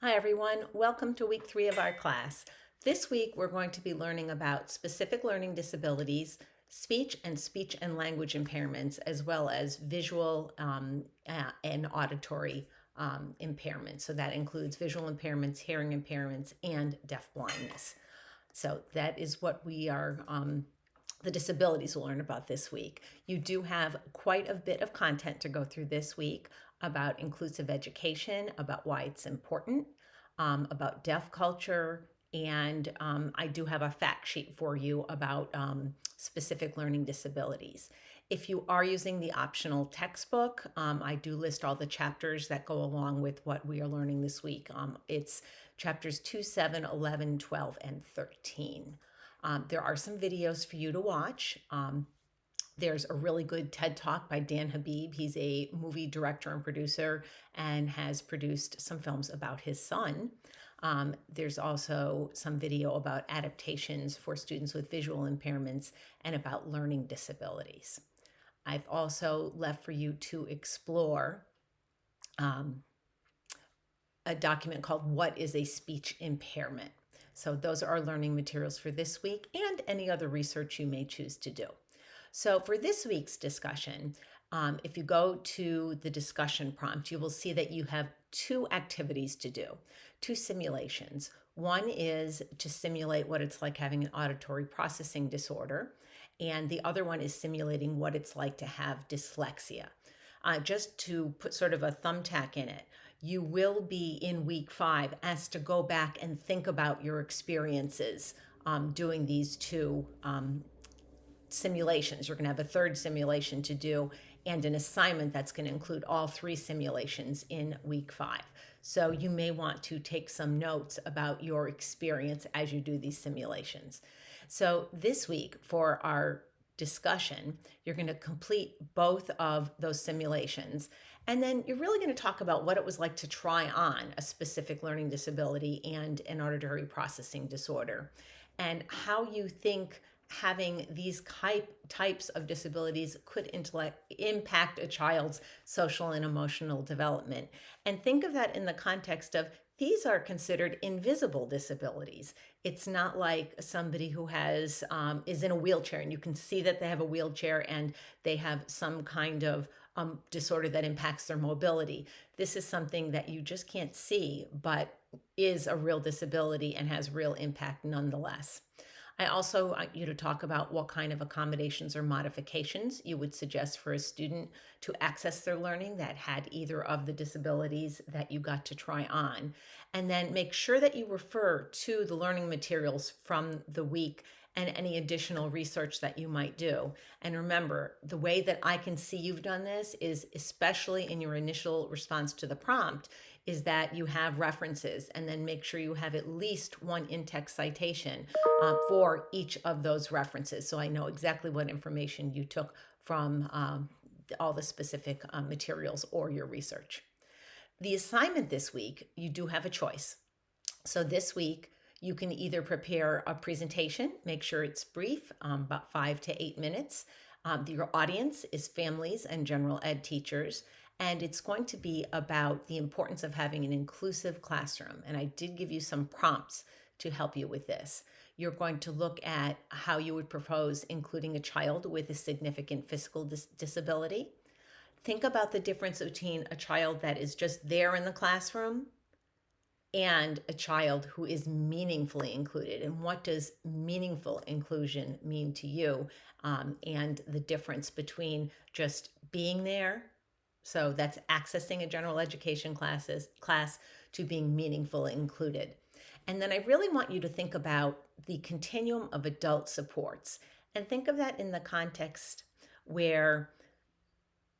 Hi everyone, welcome to week 3 of our class. This week we're going to be learning about specific learning disabilities, speech and language impairments, as well as visual and auditory impairments. So that includes visual impairments, hearing impairments, and deaf blindness. So that is what the disabilities we'll learn about this week. You do have quite a bit of content to go through this week about inclusive education, about why it's important, about deaf culture, and I do have a fact sheet for you about specific learning disabilities. If you are using the optional textbook, I do list all the chapters that go along with what we are learning this week. It's chapters 2, 7, 11, 12, and 13. There are some videos for you to watch. There's a really good TED Talk by Dan Habib. He's a movie director and producer and has produced some films about his son. There's also some video about adaptations for students with visual impairments and about learning disabilities. I've also left for you to explore a document called What is a Speech Impairment? So those are our learning materials for this week and any other research you may choose to do. So for this week's discussion, if you go to the discussion prompt, you will see that you have 2 activities to do, 2 simulations. One is to simulate what it's like having an auditory processing disorder, and the other one is simulating what it's like to have dyslexia. Just to put sort of a thumbtack in it, you will be in week 5 asked to go back and think about your experiences doing these 2 simulations. You're going to have a third simulation to do and an assignment that's going to include all 3 simulations in week 5. So you may want to take some notes about your experience as you do these simulations. So this week for our discussion, you're going to complete both of those simulations. And then you're really going to talk about what it was like to try on a specific learning disability and an auditory processing disorder, and how you think having these types of disabilities could impact a child's social and emotional development. And think of that in the context of these are considered invisible disabilities. It's not like somebody who has is in a wheelchair and you can see that they have a wheelchair and they have some kind of disorder that impacts their mobility. This is something that you just can't see, but is a real disability and has real impact nonetheless. I also want you to talk about what kind of accommodations or modifications you would suggest for a student to access their learning that had either of the disabilities that you got to try on. And then make sure that you refer to the learning materials from the week and any additional research that you might do. And remember, the way that I can see you've done this is, especially in your initial response to the prompt, is that you have references, and then make sure you have at least one in-text citation for each of those references. So I know exactly what information you took from all the specific materials or your research. The assignment this week, you do have a choice. So this week, you can either prepare a presentation, make sure it's brief, about 5 to 8 minutes. Your audience is families and general ed teachers, and it's going to be about the importance of having an inclusive classroom. And I did give you some prompts to help you with this. You're going to look at how you would propose including a child with a significant physical disability. Think about the difference between a child that is just there in the classroom and a child who is meaningfully included. And what does meaningful inclusion mean to you? And the difference between just being there, so that's accessing a general education class, to being meaningfully included. And then I really want you to think about the continuum of adult supports, and think of that in the context where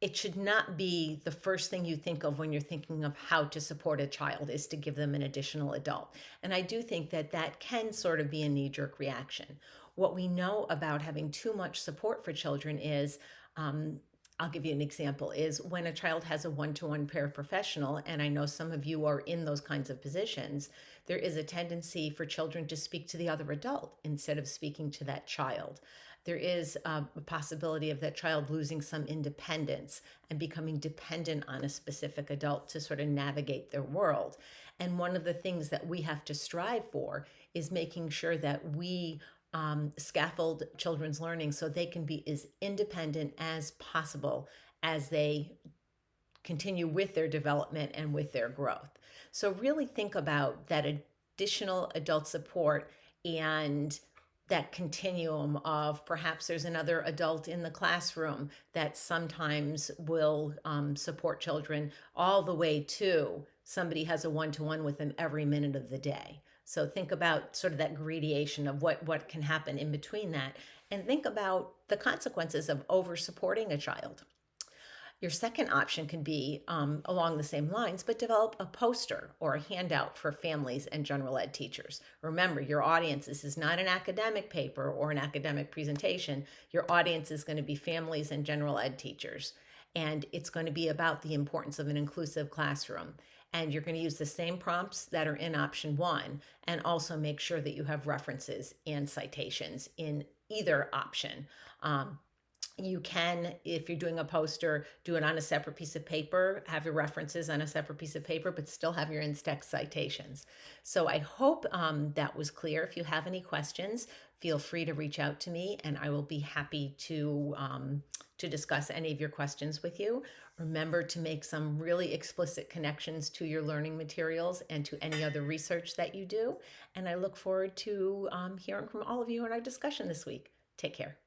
it should not be the first thing you think of when you're thinking of how to support a child is to give them an additional adult. And I do think that that can sort of be a knee-jerk reaction. What we know about having too much support for children is, I'll give you an example, is when a child has a one-to-one paraprofessional, and I know some of you are in those kinds of positions, there is a tendency for children to speak to the other adult instead of speaking to that child. there is a possibility of that child losing some independence and becoming dependent on a specific adult to sort of navigate their world. And one of the things that we have to strive for is making sure that we scaffold children's learning so they can be as independent as possible as they continue with their development and with their growth. So, really think about that additional adult support and that continuum of perhaps there's another adult in the classroom that sometimes will support children, all the way to somebody has a one-to-one with them every minute of the day. So think about sort of that gradation of what can happen in between that, and think about the consequences of over supporting a child. Your second option can be along the same lines, but develop a poster or a handout for families and general ed teachers. Remember, your audience, this is not an academic paper or an academic presentation. Your audience is going to be families and general ed teachers. And it's going to be about the importance of an inclusive classroom. And you're going to use the same prompts that are in option one, and also make sure that you have references and citations in either option. You can, if you're doing a poster, do it on a separate piece of paper, have your references on a separate piece of paper, but still have your in-text citations. So I hope that was clear. If you have any questions, feel free to reach out to me, and I will be happy to discuss any of your questions with you. Remember to make some really explicit connections to your learning materials and to any other research that you do. And I look forward to hearing from all of you in our discussion this week. Take care.